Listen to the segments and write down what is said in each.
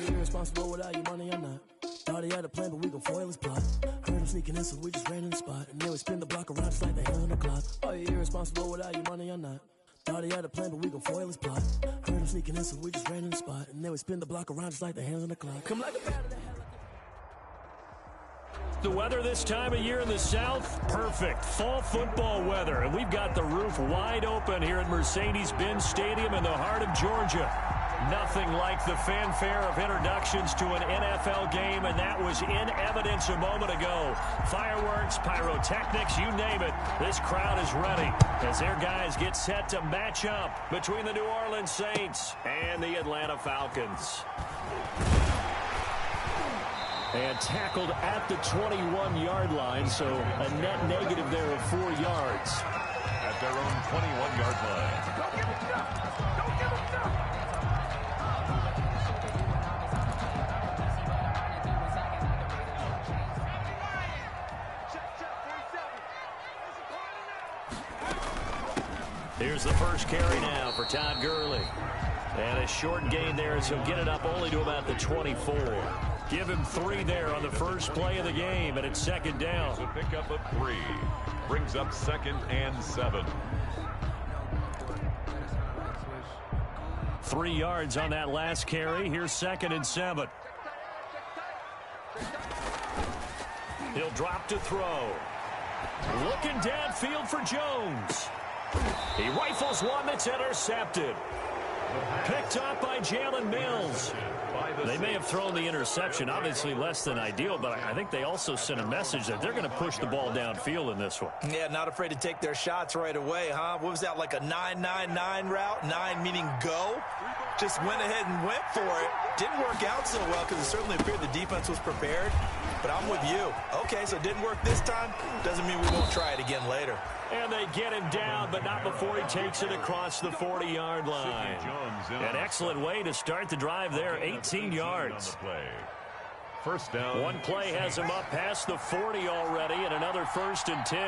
Irresponsible without your money or not. Thought he had a plan, but we gon' foil his plot. Heard him sneaking in, so we just ran in the spot. And then we spin the block around just like the hands on the clock. Are you irresponsible without your money or not? Thought he had a plan, but we gon' foil his plot. Heard him sneaking in, so we just ran in the spot. And then we spin the block around just like the hands on the clock. Come like a bat of the hell. The weather this time of year in the South, perfect. Fall football weather. And we've got the roof wide open here at Mercedes-Benz Stadium in the heart of Georgia. Nothing like the fanfare of introductions to an NFL game, and that was in evidence a moment ago. Fireworks, pyrotechnics, you name it. This crowd is ready as their guys get set to match up between the New Orleans Saints and the Atlanta Falcons. And tackled at the 21-yard line, so a net negative there of 4 yards. At their own 21-yard line. Don't give it up! Don't give it up! Here's the first carry now for Todd Gurley. And a short gain there as he'll get it up only to about the 24. Give him 3 there on the first play of the game, and it's second down. So pick up a 3. Brings up 2nd and 7. 3 yards on that last carry. Here's 2nd and 7. He'll drop to throw. Looking downfield for Jones. He rifles one that's intercepted. Picked up by Jalen Mills. They may have thrown the interception, obviously less than ideal, but I think they also sent a message that they're going to push the ball downfield in this one. Yeah, not afraid to take their shots right away, huh? What was that, like a 9-9-9 route? 9 meaning go? Just went ahead and went for it. Didn't work out so well because it certainly appeared the defense was prepared. But I'm with you. Okay, so it didn't work this time. Doesn't mean we won't try it again later. And they get him down, but not before he takes it across the 40-yard line. An excellent way to start the drive there, 18 yards. First down. One play has him up past the 40 already, and another 1st and 10.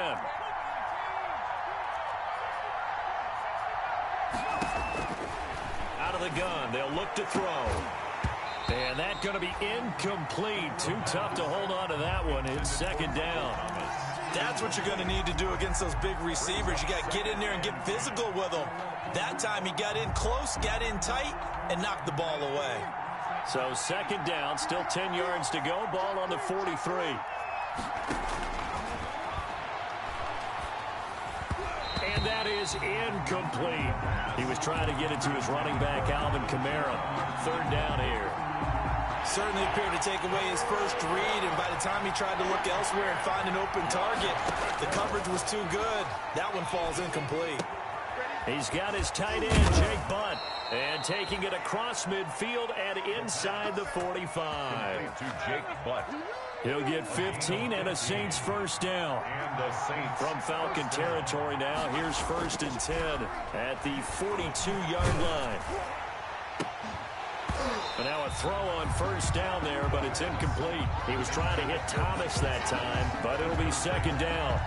Out of the gun, they'll look to throw. And that's going to be incomplete. Too tough to hold on to that one. It's second down. That's what you're going to need to do against those big receivers. You got to get in there and get physical with them. That time he got in close, got in tight, and knocked the ball away. So second down, still 10 yards to go. Ball on the 43. And that is incomplete. He was trying to get it to his running back, Alvin Kamara. Third down here. Certainly appeared to take away his first read, and by the time he tried to look elsewhere and find an open target, the coverage was too good. That one falls incomplete. He's got his tight end, Jake Butt, and taking it across midfield and inside the 45. To Jake Butt. He'll get 15 and a Saints first down. And the Saints from Falcon territory now. Here's 1st and 10 at the 42-yard line. And now a throw on first down there, but it's incomplete. He was trying to hit Thomas that time, but it'll be second down.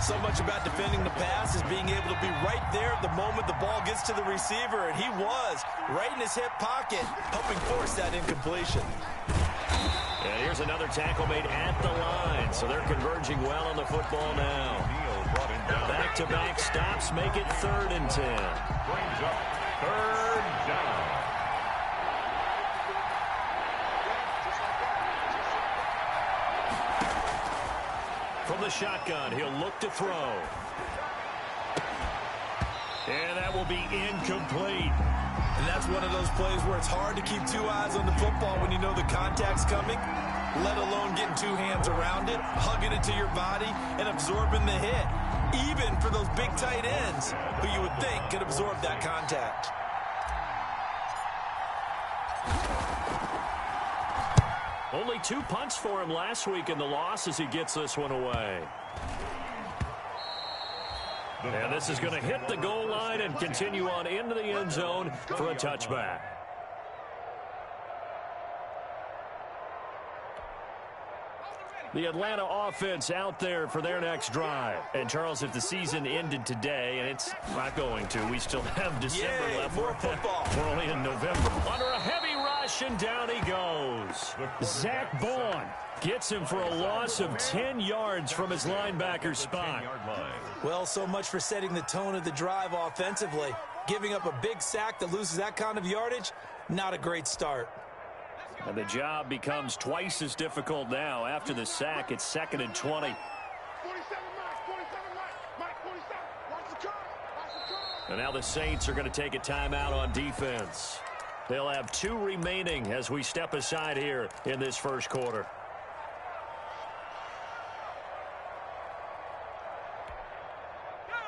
So much about defending the pass is being able to be right there at the moment the ball gets to the receiver, and he was right in his hip pocket, helping force that incompletion. And here's another tackle made at the line, so they're converging well on the football now. Back-to-back stops make it 3rd and 10. Brings up 3rd down. From the shotgun, he'll look to throw. And that will be incomplete. And that's one of those plays where it's hard to keep 2 eyes on the football when you know the contact's coming, let alone getting 2 hands around it, hugging it to your body, and absorbing the hit. Even for those big tight ends who you would think could absorb that contact. Only 2 punts for him last week in the loss as he gets this one away. And this is going to hit the goal line and continue on into the end zone for a touchback. The Atlanta offense out there for their next drive. And, Charles, if the season ended today, and it's not going to, we still have December left. More football. We're only in November. Under a heavy rush, and down he goes. Zach Bourne gets him for a loss of 10 yards from his linebacker spot. Well, so much for setting the tone of the drive offensively. Giving up a big sack that loses that kind of yardage, not a great start. And the job becomes twice as difficult now. After the sack, it's 2nd and 20. And now the Saints are going to take a timeout on defense. They'll have 2 remaining as we step aside here in this first quarter.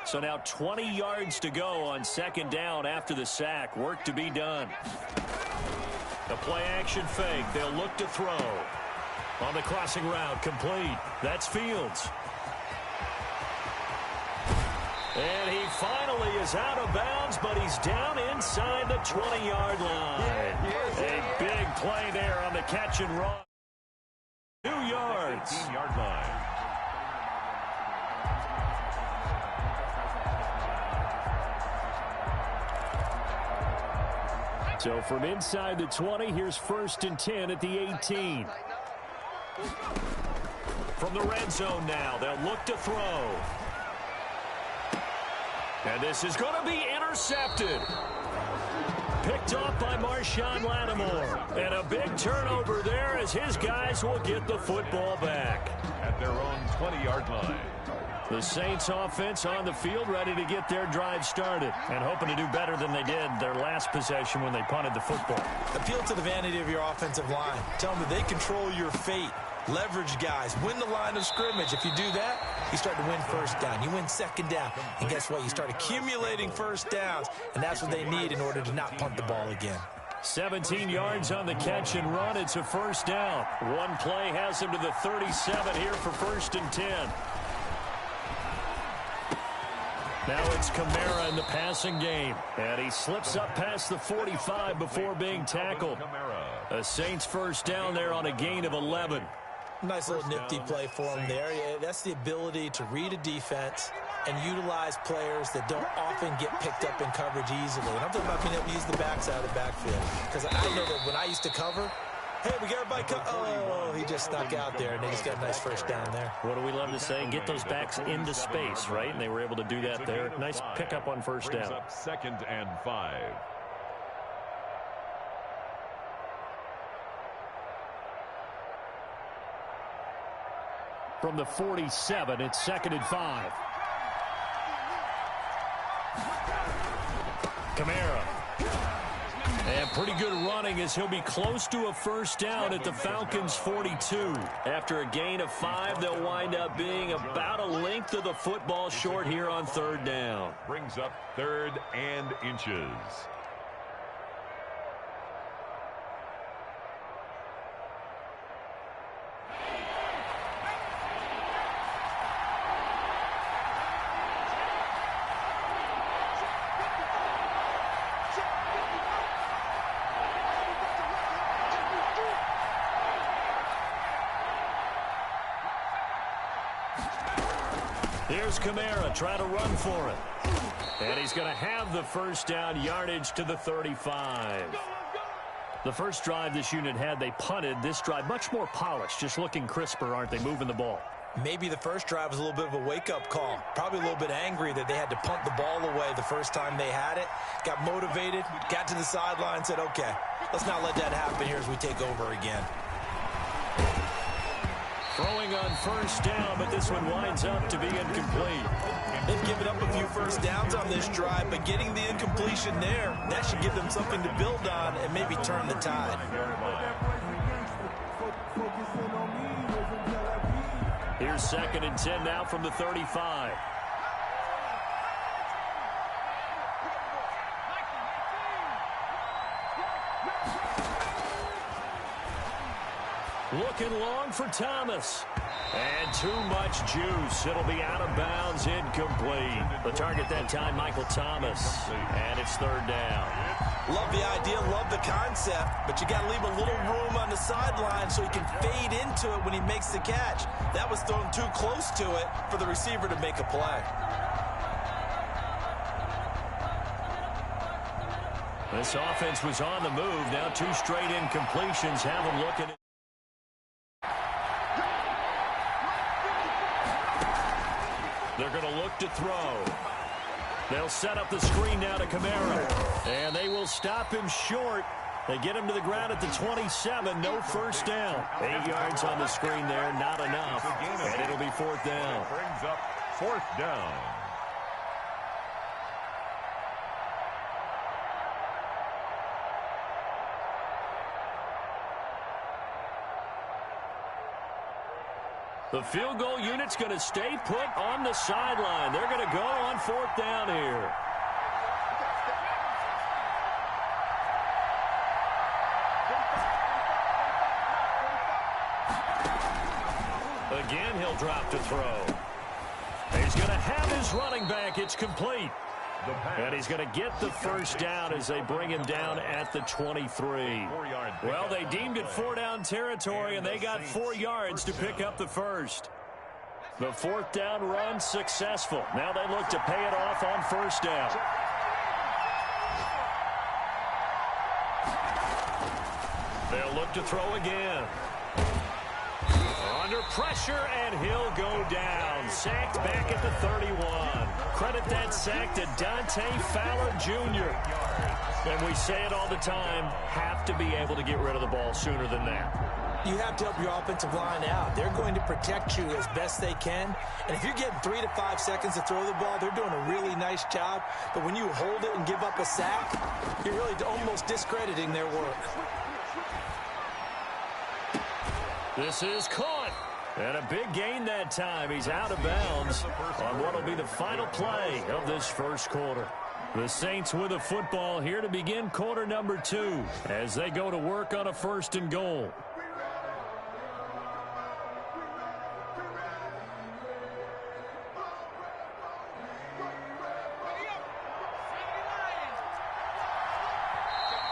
So now 20 yards to go on 2nd down after the sack. Work to be done. The play-action fake. They'll look to throw. On the crossing route, complete. That's Fields. And he finally is out of bounds, but he's down inside the 20-yard line. A big play there on the catch and run. 2 yards. 15-yard line. So from inside the 20, here's 1st and 10 at the 18. From the red zone now, they'll look to throw. And this is going to be intercepted. Picked off by Marshawn Lattimore. And a big turnover there as his guys will get the football back. At their own 20-yard line. The Saints offense on the field ready to get their drive started and hoping to do better than they did their last possession when they punted the football. Appeal to the vanity of your offensive line. Tell them that they control your fate. Leverage guys. Win the line of scrimmage. If you do that, you start to win 1st down. You win 2nd down. And guess what? You start accumulating 1st downs. And that's what they need in order to not punt the ball again. 17 yards on the catch and run. It's a 1st down. One play has him to the 37 here for 1st and 10. Now it's Kamara in the passing game. And he slips up past the 45 before being tackled. A Saints 1st down there on a gain of 11. Nice little nifty play for him there. Yeah, that's the ability to read a defense and utilize players that don't often get picked up in coverage easily. And I'm talking about being able to use the backside of the backfield. Because I know that when I used to cover, hey, we got everybody oh, he just snuck out there, and they just got a nice 1st down there. What do we love to say? Get those backs into space, right? And they were able to do that there. Nice pickup on 1st down. Up 2nd and 5. From the 47, it's 2nd and 5. Kamara. And pretty good running as he'll be close to a 1st down at the Falcons' 42. After a gain of 5, they'll wind up being about a length of the football short here on 3rd down. Brings up 3rd and inches. Here's Kamara trying to run for it. And he's going to have the 1st down, yardage to the 35. The first drive this unit had, they punted. This drive, much more polished, just looking crisper, aren't they, moving the ball? Maybe the first drive was a little bit of a wake-up call. Probably a little bit angry that they had to punt the ball away the first time they had it. Got motivated, got to the sideline, said, okay, let's not let that happen here as we take over again. Throwing on 1st down, but this one winds up to be incomplete. They've given up a few 1st downs on this drive, but getting the incompletion there, that should give them something to build on and maybe turn the tide. Here's 2nd and 10 now from the 35. Looking long for Thomas. And too much juice. It'll be out of bounds, incomplete. The target that time, Michael Thomas. And it's third down. Love the idea, love the concept, but you got to leave a little room on the sideline so he can fade into it when he makes the catch. That was thrown too close to it for the receiver to make a play. This offense was on the move. Now 2 straight incompletions have them looking. They're going to look to throw. They'll set up the screen now to Kamara. And they will stop him short. They get him to the ground at the 27. No first down. 8 yards on the screen there. Not enough. And it'll be fourth down. Brings up fourth down. The field goal unit's going to stay put on the sideline. They're going to go on fourth down here. Again, he'll drop to throw. He's going to have his running back. It's complete. And he's going to get the first down as they bring him down at the 23. Well, they deemed it 4-down territory, and they got 4 yards to pick up the first. The fourth down run successful. Now they look to pay it off on first down. They'll look to throw again. Under pressure, and he'll go down. Sacked back at the 31. Credit that sack to Dante Fowler Jr. And we say it all the time, have to be able to get rid of the ball sooner than that. You have to help your offensive line out. They're going to protect you as best they can. And if you're getting 3 to 5 seconds to throw the ball, they're doing a really nice job. But when you hold it and give up a sack, you're really almost discrediting their work. This is caught. And a big gain that time. He's out of bounds on what will be the final play of this first quarter. The Saints with a football here to begin quarter number 2 as they go to work on a 1st and goal.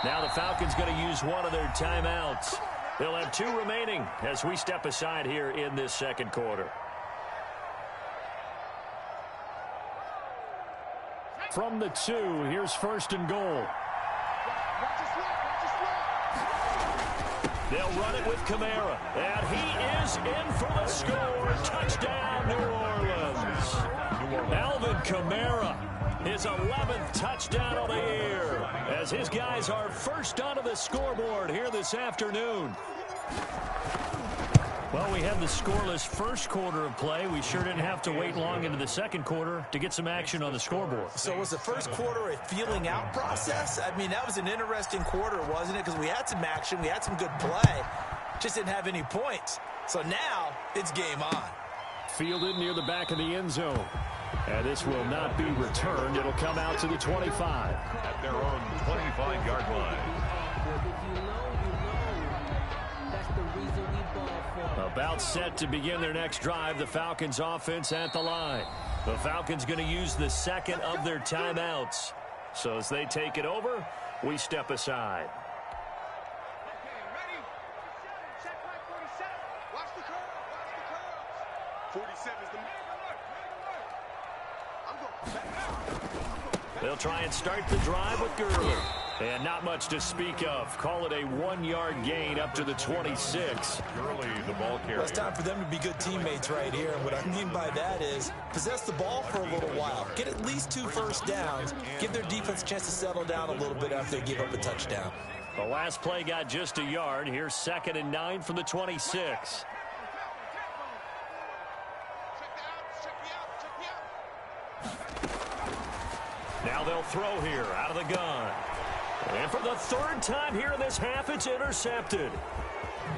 Now the Falcons going to use one of their timeouts. They'll have 2 remaining as we step aside here in this second quarter. From the 2, here's 1st and goal. They'll run it with Kamara. And he is in for the score. Touchdown, New Orleans. Alvin Kamara, his 11th touchdown of the year, as his guys are first onto the scoreboard here this afternoon. Well, we had the scoreless first quarter of play. We sure didn't have to wait long into the second quarter to get some action on the scoreboard. So was the first quarter a feeling out process? I mean, that was an interesting quarter, wasn't it? Because we had some action, we had some good play, just didn't have any points. So now it's game on. Fielded near the back of the end zone. And this will not be returned. It'll come out to the 25. At their own 25-yard line. About set to begin their next drive, the Falcons offense at the line. The Falcons going to use the second of their timeouts. So as they take it over, we step aside. They'll try and start the drive with Gurley. And not much to speak of. Call it a 1-yard gain up to the 26. Gurley, the ball carrier. Well, it's time for them to be good teammates right here. And what I mean by that is possess the ball for a little while. Get at least 2 first downs. Give their defense a chance to settle down a little bit after they give up a touchdown. The last play got just a yard. Here's 2nd and 9 from the 26. Now they'll throw here out of the gun. And for the 3rd time here in this half, it's intercepted.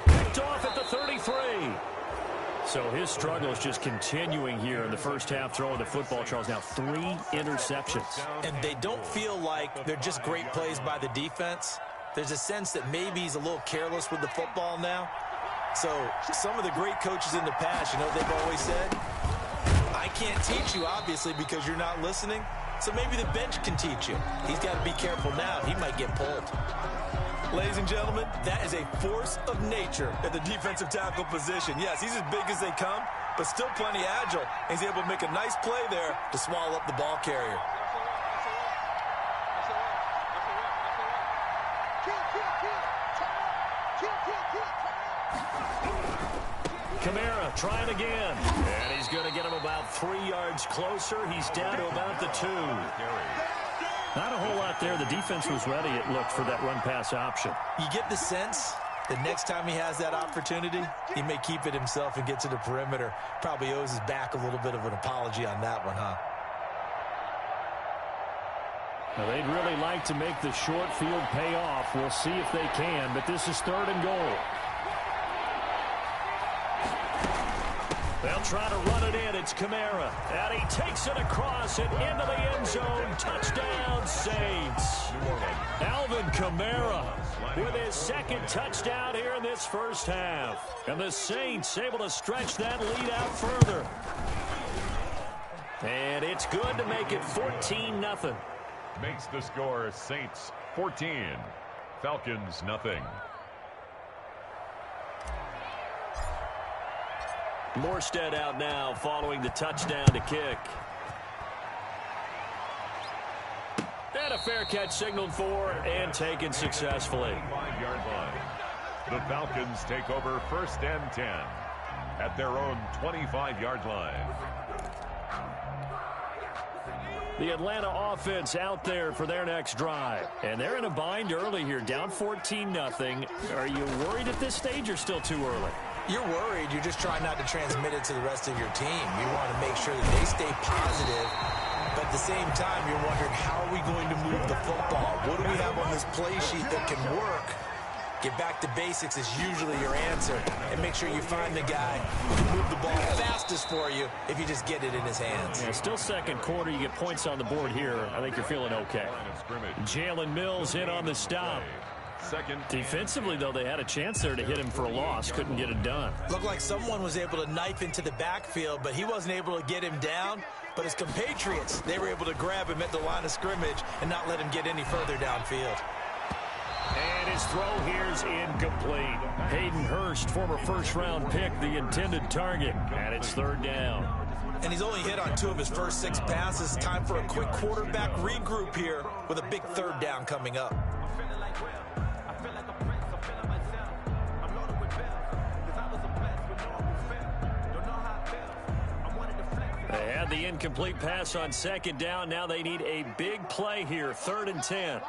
Picked off at the 33. So his struggle is just continuing here in the first half throwing the football, Charles. Now 3 interceptions. And they don't feel like they're just great plays by the defense. There's a sense that maybe he's a little careless with the football now. So some of the great coaches in the past, you know what they've always said? I can't teach you, obviously, because you're not listening. So maybe the bench can teach you. He's got to be careful now. He might get pulled. Ladies and gentlemen, that is a force of nature at the defensive tackle position. Yes, he's as big as they come, but still plenty agile. He's able to make a nice play there to swallow up the ball carrier. Kamara trying again. And he's going to get him about 3 yards closer. He's down to about the 2. Not a whole lot there. The defense was ready, it looked, for that run-pass option. You get the sense that next time he has that opportunity, he may keep it himself and get to the perimeter. Probably owes his back a little bit of an apology on that one, huh? Now, they'd really like to make the short field pay off. We'll see if they can, but this is 3rd and goal. They'll try to run it in. It's Kamara. And he takes it across and into the end zone. Touchdown, Saints. Alvin Kamara with his 2nd touchdown here in this first half. And the Saints able to stretch that lead out further. And it's good to make it 14-0. Makes the score Saints 14, Falcons nothing. Morstead out now following the touchdown to kick. And a fair catch signaled for and taken successfully. 5-yard line. The Falcons take over 1st and 10 at their own 25-yard line. The Atlanta offense out there for their next drive. And they're in a bind early here, down 14-0. Are you worried at this stage or still too early? You're worried. You're just trying not to transmit it to the rest of your team. You want to make sure that they stay positive. But at the same time, you're wondering, how are we going to move the football? What do we have on this play sheet that can work? Get back to basics is usually your answer. And make sure you find the guy who can move the ball fastest for you if you just get it in his hands. Yeah, still 2nd quarter. You get points on the board here. I think you're feeling okay. Jalen Mills in on the stop. Defensively, though, they had a chance there to hit him for a loss. Couldn't get it done. Looked like someone was able to knife into the backfield, but he wasn't able to get him down. But his compatriots, they were able to grab him at the line of scrimmage and not let him get any further downfield. And his throw here's incomplete. Hayden Hurst, former 1st-round pick, the intended target. And it's 3rd down. And he's only hit on 2 of his first 6 passes. Time for a quick quarterback regroup here with a big 3rd down coming up. They had the incomplete pass on 2nd down. Now they need a big play here, 3rd and 10.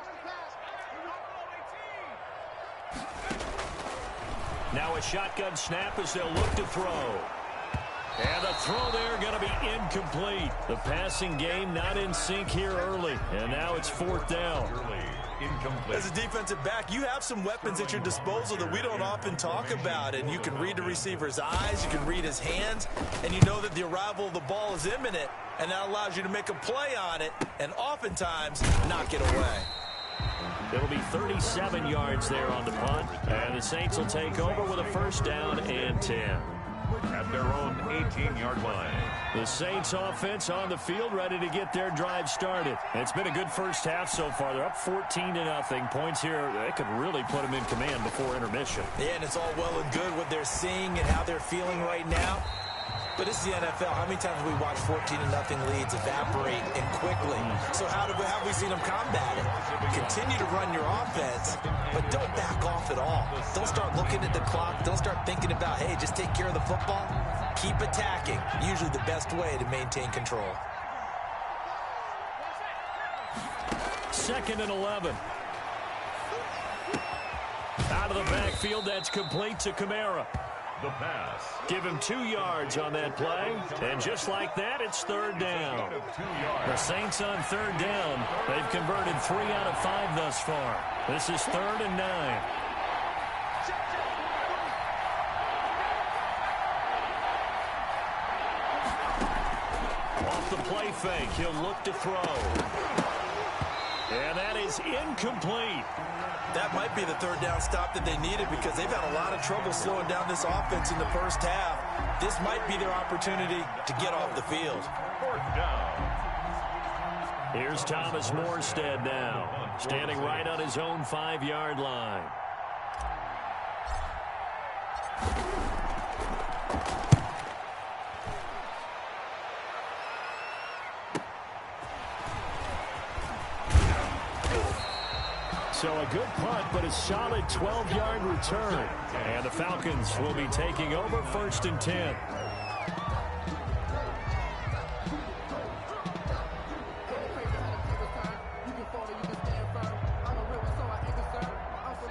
Now a shotgun snap as they'll look to throw. And the throw there going to be incomplete. The passing game not in sync here early. And now it's 4th down. As a defensive back, you have some weapons at your disposal that we don't often talk about. And you can read the receiver's eyes, you can read his hands, and you know that the arrival of the ball is imminent. And that allows you to make a play on it and oftentimes knock it away. It'll be 37 yards there on the punt. And the Saints will take over with a 1st down and 10. At their own 18-yard line. The Saints offense on the field ready to get their drive started. It's been a good first half so far. They're up 14-0. Points here, they could really put them in command before intermission. Yeah, and it's all well and good what they're seeing and how they're feeling right now. But this is the NFL. How many times have we watched 14-0 leads evaporate and quickly? So how have we seen them combat it? Continue to run your offense, but don't back off at all. Don't start looking at the clock. Don't start thinking about, hey, just take care of the football. Keep attacking. Usually the best way to maintain control. 2nd and 11. Out of the backfield, that's complete to Kamara. The pass. Give him 2 yards on that play. And just like that, it's 3rd down. The Saints on 3rd down. They've converted 3 out of 5 thus far. This is 3rd and 9. Off the play fake, he'll look to throw. And that is incomplete. That might be the third down stop that they needed because they've had a lot of trouble slowing down this offense in the first half. This might be their opportunity to get off the field. Fourth down. Here's Thomas Morstead now, standing right on his own 5-yard line. So a good punt, but a solid 12-yard return. And the Falcons will be taking over 1st and 10.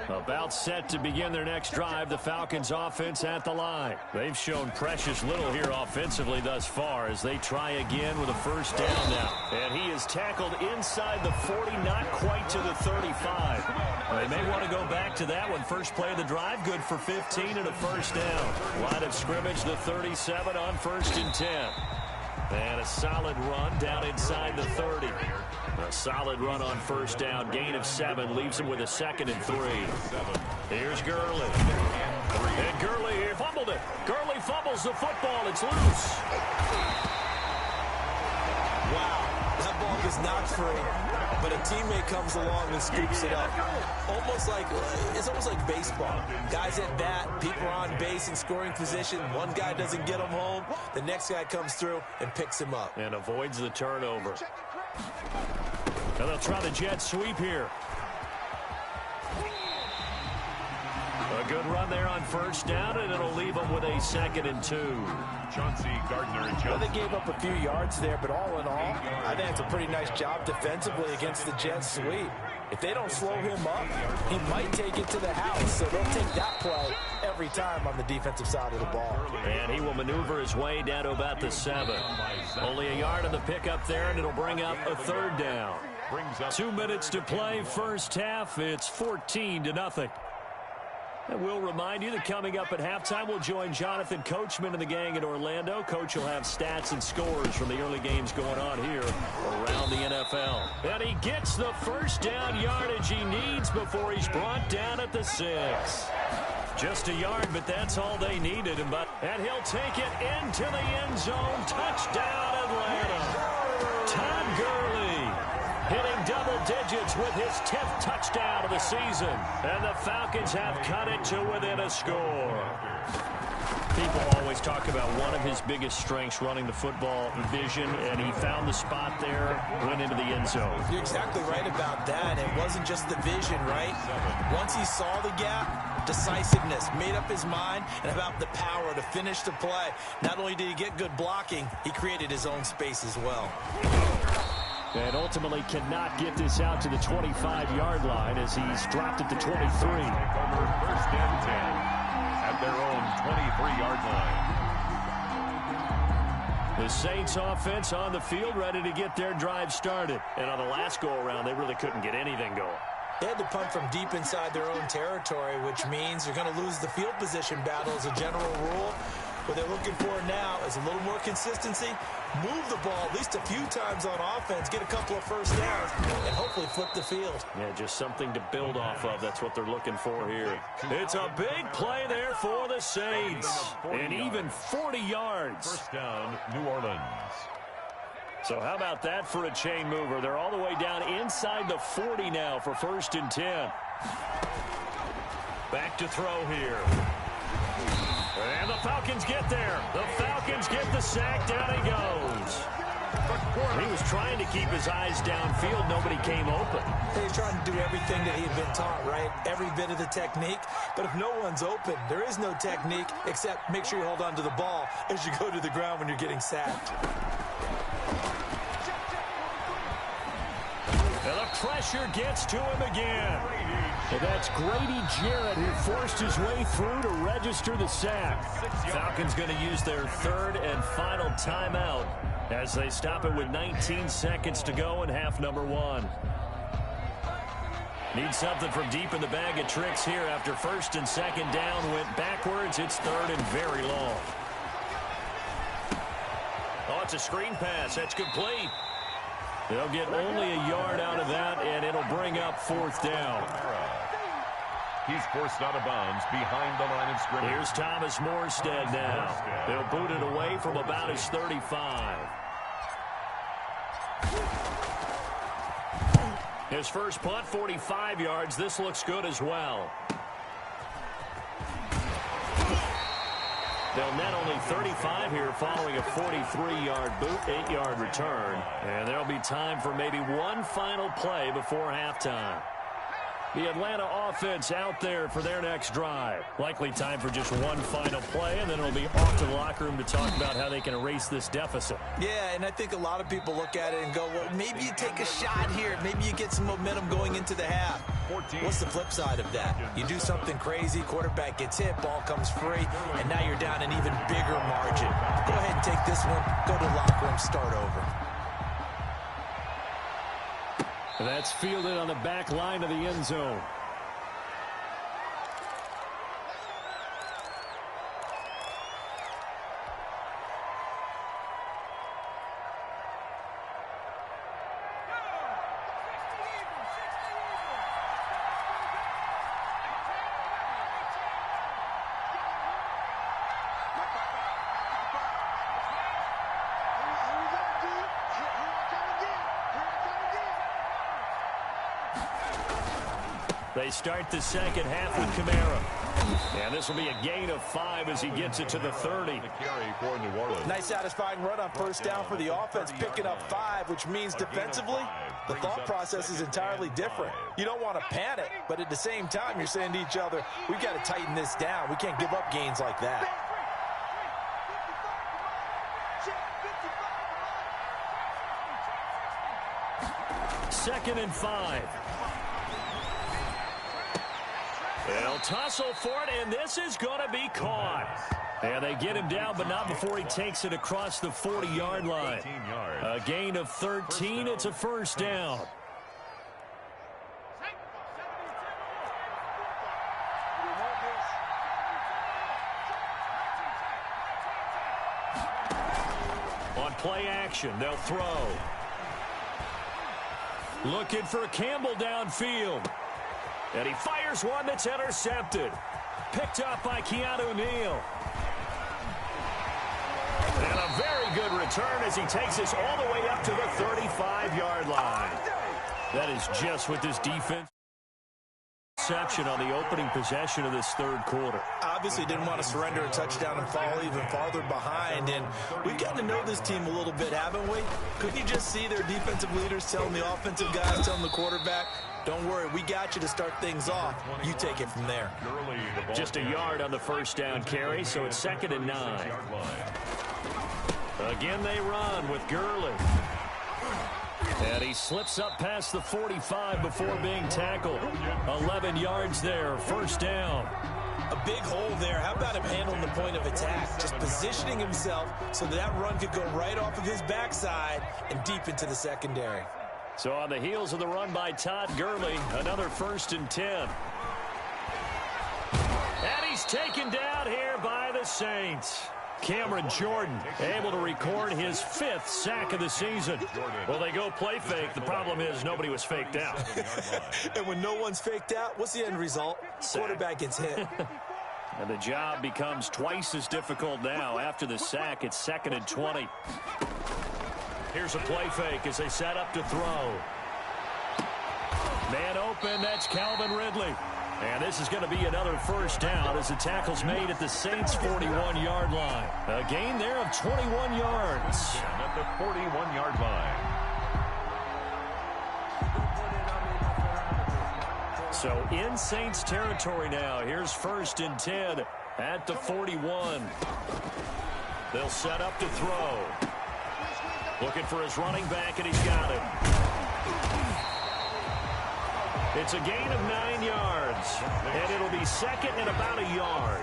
About set to begin their next drive, the Falcons offense at the line. They've shown precious little here offensively thus far as they try again with a first down now. And he is tackled inside the 40, not quite to the 35. They may want to go back to that one. First play of the drive, good for 15 and a first down. Line of scrimmage, the 37 on 1st and 10. And a solid run down inside the 30. A solid run on first down. Gain of 7 leaves him with a 2nd and 3. Here's Gurley. And Gurley here fumbled it. Gurley fumbles the football. It's loose. Wow, that ball is not free, but a teammate comes along and scoops it up. It's almost like baseball. Guys at bat, people are on base in scoring position. One guy doesn't get him home. The next guy comes through and picks him up. And avoids the turnover. And they'll try the jet sweep here. A good run there on first down, and it'll leave them with a 2nd and 2. Chauncey Gardner-Johnson. Well, they gave up a few yards there, but all in all, I think it's a pretty nice job defensively against the jet sweep. If they don't slow him up, he might take it to the house, so they'll take that play every time on the defensive side of the ball. And he will maneuver his way down to about the 7. Only a yard on the pickup there, and it'll bring up a 3rd down. 2 minutes to play, first half. It's 14-0. And we'll remind you that coming up at halftime, we'll join Jonathan Coachman and the gang in Orlando. Coach will have stats and scores from the early games going on here around the NFL. And he gets the first down yardage he needs before he's brought down at the 6. Just a yard, but that's all they needed. And he'll take it into the end zone. Touchdown, Atlanta. Todd Gurley hitting double digits with his 10th touchdown of the season. And the Falcons have cut it to within a score. People always talk about one of his biggest strengths, running the football, vision, and he found the spot there, went into the end zone. You're exactly right about that. It wasn't just the vision, right? Once he saw the gap, decisiveness, made up his mind, and about the power to finish the play. Not only did he get good blocking, he created his own space as well. And ultimately cannot get this out to the 25-yard line as he's dropped it to 23. Over 1st and 10 at their own 23-yard line. The Saints offense on the field ready to get their drive started. And on the last go-around, they really couldn't get anything going. They had to punt from deep inside their own territory, which means you're going to lose the field position battle as a general rule. What they're looking for now is a little more consistency, move the ball at least a few times on offense, get a couple of first downs, and hopefully flip the field. Yeah, just something to build off of. That's what they're looking for here. It's a big play there for the Saints. And even 40 yards. First down, New Orleans. So how about that for a chain mover? They're all the way down inside the 40 now for 1st and 10. Back to throw here. And the Falcons get there. The Falcons get the sack. Down he goes. He was trying to keep his eyes downfield. Nobody came open. He's trying to do everything that he had been taught, right? Every bit of the technique. But if no one's open, there is no technique except make sure you hold on to the ball as you go to the ground when you're getting sacked. And the pressure gets to him again. And that's Grady Jarrett who forced his way through to register the sack. Falcons going to use their 3rd and final timeout as they stop it with 19 seconds to go in half number 1. Need something from deep in the bag of tricks here after 1st and 2nd down went backwards. It's 3rd and very long. Oh, it's a screen pass. That's complete. They'll get only a yard out of that, and it'll bring up 4th down. He's forced out of bounds behind the line of scrimmage. Here's Thomas Morstead now. They'll boot it away from about his 35. His first punt, 45 yards. This looks good as well. They'll net only 35 here following a 43-yard boot, 8-yard return. And there'll be time for maybe one final play before halftime. The Atlanta offense out there for their next drive. Likely time for just one final play, and then it'll be off to the locker room to talk about how they can erase this deficit. Yeah, and I think a lot of people look at it and go, well, maybe you take a shot here. Maybe you get some momentum going into the half. What's the flip side of that? You do something crazy, quarterback gets hit, ball comes free, and now you're down an even bigger margin. Go ahead and take this one, go to the locker room, start over. That's fielded on the back line of the end zone. They start the second half with Kamara. And this will be a gain of 5 as he gets it to the 30. Nice satisfying run on first down for the offense, picking up 5, which means defensively, the thought process is entirely different. You don't want to panic, but at the same time, you're saying to each other, we've got to tighten this down. We can't give up gains like that. Second and 5. They'll tussle for it, and this is going to be caught. And they get him down, but not before he takes it across the 40-yard line. A gain of 13. It's a first down. On play action, they'll throw. Looking for Campbell downfield. And he fires one that's intercepted. Picked up by Keanu Neal. And a very good return as he takes us all the way up to the 35-yard line. That is just what this defense reception on the opening possession of this third quarter. Obviously didn't want to surrender a touchdown and fall even farther behind. And we've gotten to know this team a little bit, haven't we? Couldn't you just see their defensive leaders telling the offensive guys, telling the quarterback, don't worry, we got you to start things off. You take it from there. Just a yard on the first down carry, so it's 2nd and 9. Again they run with Gurley. And he slips up past the 45 before being tackled. 11 yards there, first down. A big hole there. How about him handling the point of attack? Just positioning himself so that run could go right off of his backside and deep into the secondary. So on the heels of the run by Todd Gurley, another 1st and 10. And he's taken down here by the Saints. Cameron Jordan able to record his 5th sack of the season. Well, they go play fake. The problem is nobody was faked out. And when no one's faked out, what's the end result? Quarterback gets hit. And the job becomes twice as difficult now. After the sack, it's 2nd and 20. Here's a play fake as they set up to throw. Man open, that's Calvin Ridley. And this is going to be another first down as the tackle's made at the Saints' 41-yard line. A gain there of 21 yards. At the 41-yard line. So in Saints territory now. Here's 1st and 10 at the 41. They'll set up to throw. Looking for his running back, and he's got it. It's a gain of 9 yards, and it'll be 2nd and about a yard.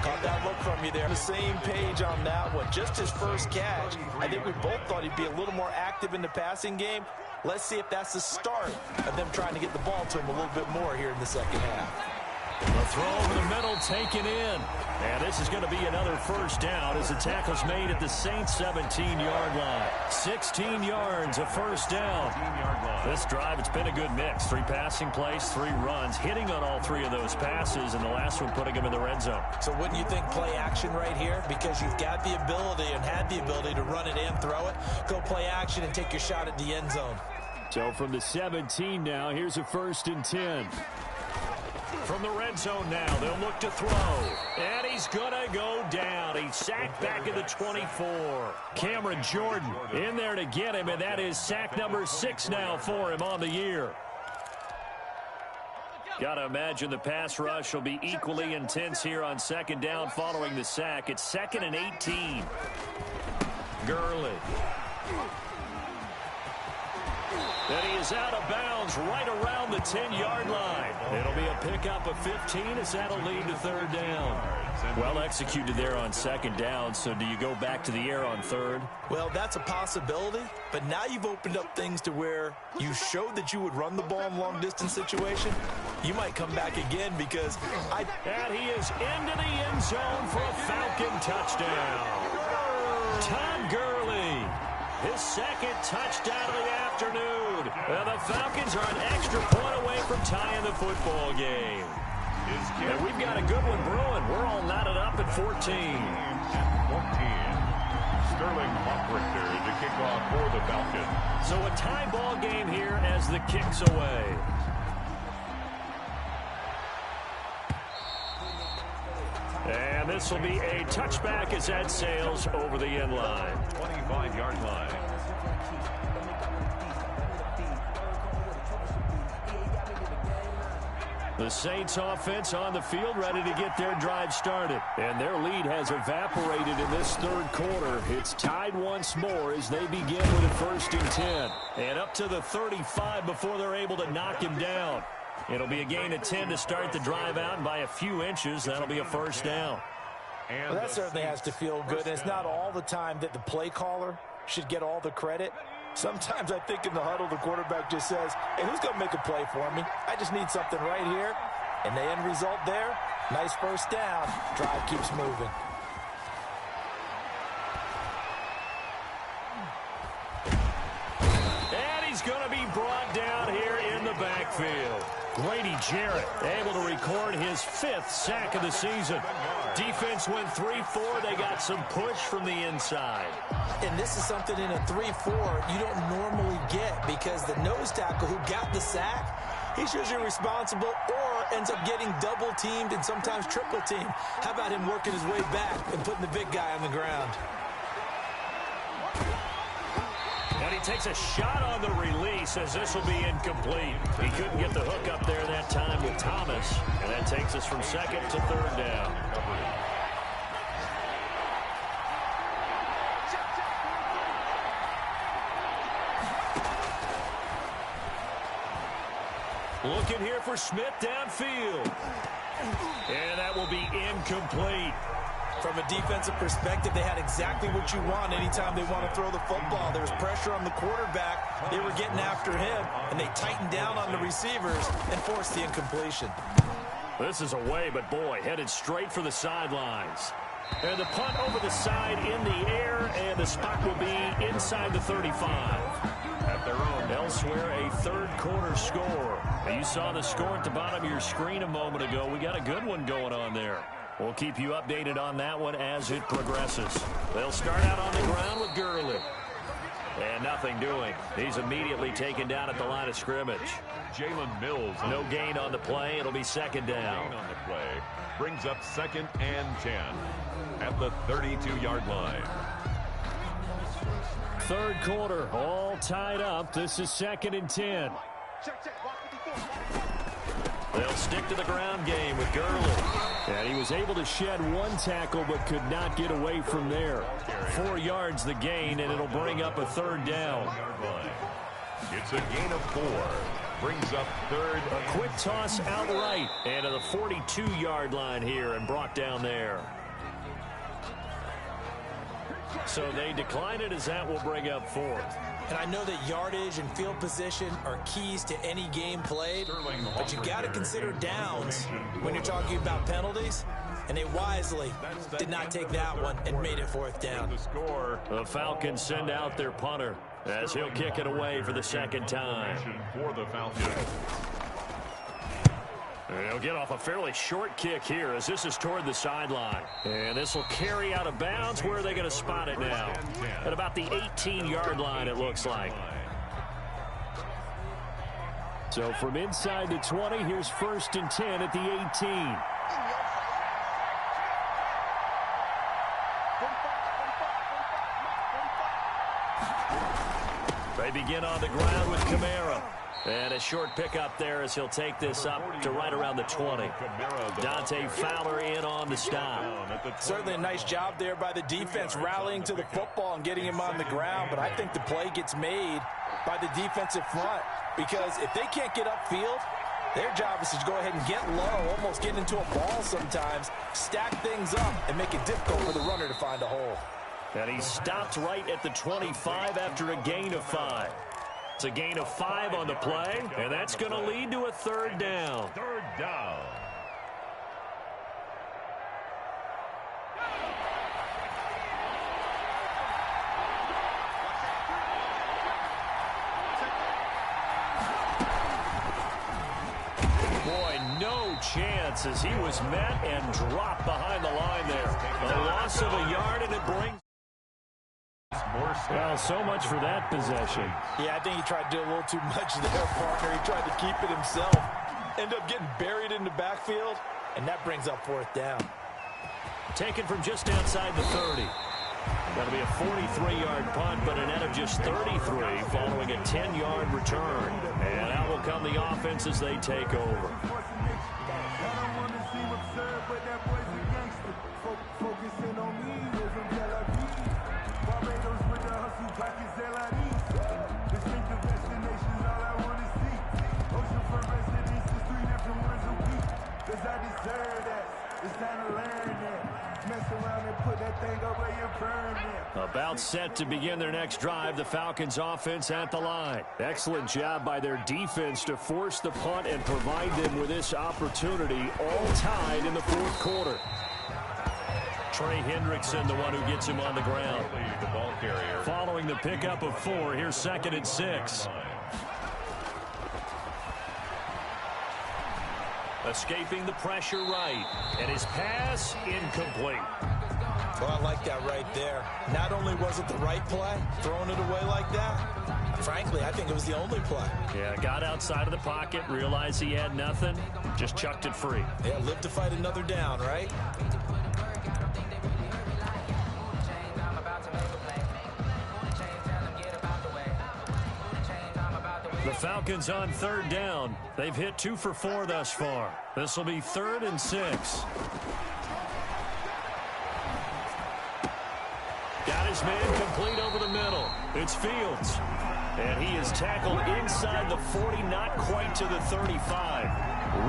Caught that look from you there. On the same page on that one. Just his first catch. I think we both thought he'd be a little more active in the passing game. Let's see if that's the start of them trying to get the ball to him a little bit more here in the second half. The throw over the middle taken in. And this is going to be another first down as the tackle's made at the Saints 17-yard line. 16 yards, a first down. This drive, it's been a good mix. 3 passing plays, 3 runs, hitting on all 3 of those passes, and the last one putting him in the red zone. So wouldn't you think play action right here? Because you've got the ability and had the ability to run it and throw it. Go play action and take your shot at the end zone. So from the 17 now, here's a 1st and 10. From the red zone now, they'll look to throw. And he's going to go down. He's sacked back at the 24. Cameron Jordan in there to get him, and that is sack number 6 now for him on the year. Got to imagine the pass rush will be equally intense here on 2nd down following the sack. It's 2nd and 18. Gurley. And he is out of bounds right around the 10-yard line. It'll be a pickup of 15 as that'll lead to 3rd down. Well executed there on 2nd down, so do you go back to the air on 3rd? Well, that's a possibility, but now you've opened up things to where you showed that you would run the ball in long-distance situation. You might come back again because And he is into the end zone for a Falcon touchdown. Todd Gurley, his 2nd touchdown of the afternoon. Well, the Falcons are an extra point away from tying the football game. And we've got a good one brewing. We're all knotted up at 14. 14. Sterling Hoffrichter to kick off for the Falcons. So a tie ball game here as the kick's away. And this will be a touchback as that sails over the end line. 25-yard line. The Saints offense on the field ready to get their drive started. And their lead has evaporated in this 3rd quarter. It's tied once more as they begin with a 1st and 10. And up to the 35 before they're able to knock him down. It'll be a gain of 10 to start the drive out, and by a few inches, that'll be a 1st down. Well, that certainly has to feel good. And it's not all the time that the play caller should get all the credit. Sometimes I think in the huddle, the quarterback just says, hey, who's going to make a play for me? I just need something right here. And the end result there, nice 1st down. Drive keeps moving. And he's going to be brought down here in the backfield. Grady Jarrett able to record his 5th sack of the season. Defense went 3-4. They got some push from the inside. And this is something in a 3-4 you don't normally get because the nose tackle who got the sack, he's usually responsible or ends up getting double-teamed and sometimes triple-teamed. How about him working his way back and putting the big guy on the ground? And he takes a shot on the release as this will be incomplete. He couldn't get the hook up there that time with Thomas. And that takes us from 2nd to 3rd down. Looking here for Smith downfield. And that will be incomplete. From a defensive perspective, they had exactly what you want anytime they want to throw the football. There was pressure on the quarterback. They were getting after him, and they tightened down on the receivers and forced the incompletion. This is away, but boy, headed straight for the sidelines. And the punt over the side in the air, and the spot will be inside the 35. At their own. Elsewhere, a 3rd quarter score. Now, you saw the score at the bottom of your screen a moment ago. We got a good one going on there. We'll keep you updated on that one as it progresses. They'll start out on the ground with Gurley. And nothing doing. He's immediately taken down at the line of scrimmage. Jalen Mills. No gain on the play. It'll be 2nd down. On the play. Brings up 2nd and 10 at the 32-yard line. 3rd quarter, all tied up. This is 2nd and 10. They'll stick to the ground game with Gurley. And he was able to shed 1 tackle but could not get away from there. 4 yards the gain, and it'll bring up a 3rd down. It's a gain of 4. Brings up 3rd. A quick toss outright and to the 42-yard line here and brought down there. So they decline it as that will bring up fourth. And I know that yardage and field position are keys to any game played, but you got to consider downs when you're talking about penalties. And they wisely did not take that one and made it fourth down. The Falcons send out their punter as he'll kick it away for the second time. For the Falcons. He'll get off a fairly short kick here as this is toward the sideline. And this will carry out of bounds. Where are they going to spot it now? At about the 18-yard line, it looks like. So from inside the 20, here's 1st and 10 at the 18. They begin on the ground with Kamara. And a short pickup there as he'll take this up to right around the 20. Dante Fowler in on the stop. Certainly a nice job there by the defense rallying to the football and getting him on the ground. But I think the play gets made by the defensive front because if they can't get upfield, their job is to go ahead and get low, almost get into a ball sometimes, stack things up, and make it difficult for the runner to find a hole. And he stopped right at the 25 after a gain of 5. It's a gain of 5 on the play, and that's going to lead to a 3rd down. 3rd down. Boy, no chance as he was met and dropped behind the line there. A loss of a yard, and it brings... Well, so much for that possession. Yeah, I think he tried to do a little too much there, partner. He tried to keep it himself. Ended up getting buried in the backfield, and that brings up 4th down. Taken from just outside the 30. That'll be a 43-yard punt, but a net of just 33 following a 10-yard return. And out will come the offense as they take over. About set to begin their next drive, the Falcons offense at the line. Excellent job by their defense to force the punt and provide them with this opportunity, all tied in the 4th quarter. Trey Hendrickson, the one who gets him on the ground. The ball carrier. Following the pickup of 4, here's 2nd and 6. Escaping the pressure right, and his pass incomplete. Well, I like that right there. Not only was it the right play, throwing it away like that, frankly, I think it was the only play. Yeah, got outside of the pocket, realized he had nothing, just chucked it free. Yeah, live to fight another down, right? The Falcons on 3rd down. They've hit 2 for 4 thus far. This will be 3rd and 6. Got his man complete over the middle. It's Fields. And he is tackled inside the 40, not quite to the 35.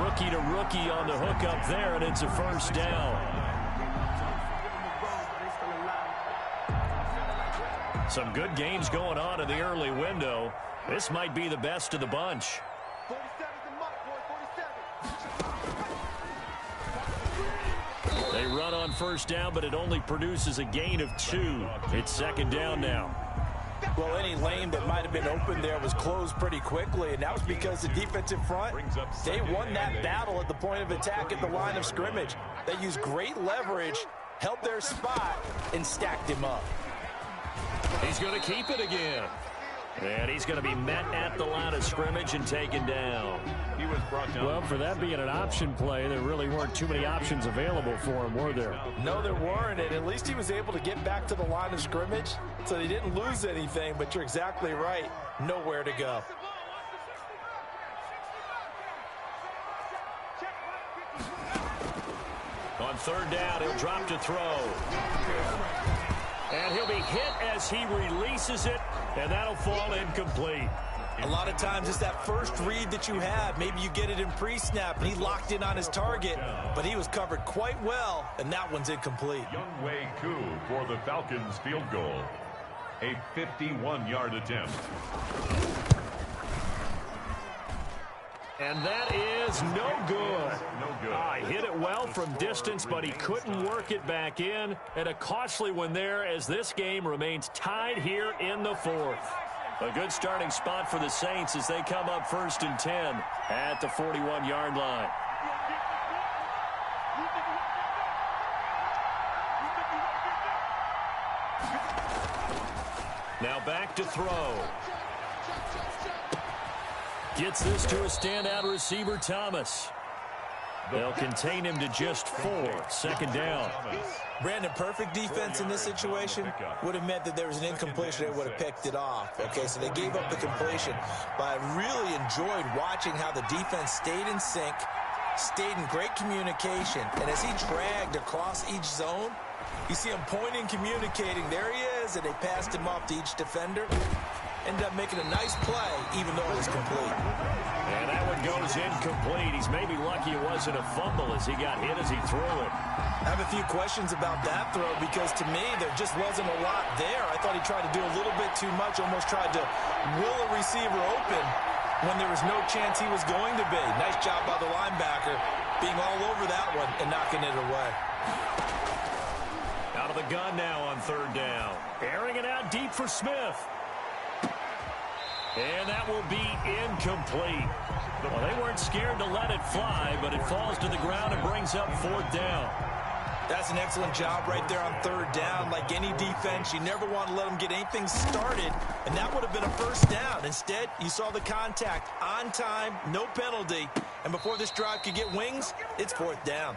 Rookie to rookie on the hook up there, and it's a 1st down. Some good games going on in the early window. This might be the best of the bunch. They run on 1st down, but it only produces a gain of 2. It's 2nd down now. Well, any lane that might have been open there was closed pretty quickly, and that was because the defensive front, they won that battle at the point of attack at the line of scrimmage. They used great leverage, held their spot, and stacked him up. He's going to keep it again. And he's going to be met at the line of scrimmage and taken down. He was brought down. Well, for that being an option play, there really weren't too many options available for him, were there? No, there weren't, and at least he was able to get back to the line of scrimmage, so they didn't lose anything, but you're exactly right. Nowhere to go. On 3rd down, he'll drop to throw. And he'll be hit as he releases it, and that'll fall incomplete. A lot of times it's that first read that you have. Maybe you get it in pre-snap, and he locked in on his target, but he was covered quite well, and that one's incomplete. Younghoe Koo for the Falcons field goal. A 51-yard attempt. And that is no good. Hit it well from distance, but he couldn't work it back in. And a costly one there as this game remains tied here in the fourth. A good starting spot for the Saints as they come up 1st and 10 at the 41-yard line. Now back to throw. Gets this to a standout receiver, Thomas. They'll contain him to just 4. 2nd down. Brandon, perfect defense in this situation would have meant that there was an incompletion. They would have picked it off. Okay, so they gave up the completion. But I really enjoyed watching how the defense stayed in sync, stayed in great communication. And as he dragged across each zone, you see him pointing, communicating. There he is, and they passed him off to each defender. Ended up making a nice play, even though it was complete. And that one goes incomplete. He's maybe lucky it wasn't a fumble as he got hit as he threw it. I have a few questions about that throw because, to me, there just wasn't a lot there. I thought he tried to do a little bit too much, almost tried to will a receiver open when there was no chance he was going to be. Nice job by the linebacker being all over that one and knocking it away. Out of the gun now on 3rd down. Airing it out deep for Smith. And that will be incomplete. Well, they weren't scared to let it fly, but it falls to the ground and brings up 4th down. That's an excellent job right there on 3rd down. Like any defense, you never want to let them get anything started, and that would have been a 1st down. Instead, you saw the contact on time, no penalty, and before this drive could get wings, it's 4th down.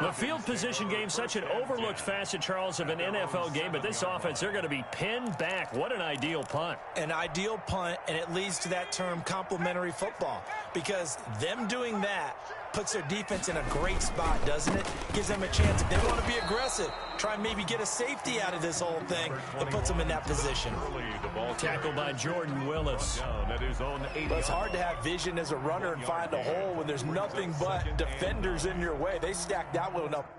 The field position game, such an overlooked facet, Charles, of an NFL game, but this offense, they're going to be pinned back. What an ideal punt. An ideal punt, and it leads to that term complementary football, because them doing that puts their defense in a great spot, doesn't it? Gives them a chance. If they want to be aggressive, try and maybe get a safety out of this whole thing, it puts them in that position. Tackled by Jordan Willis. But it's hard to have vision as a runner and find a hole when there's nothing but defenders in your way. They stacked that one up.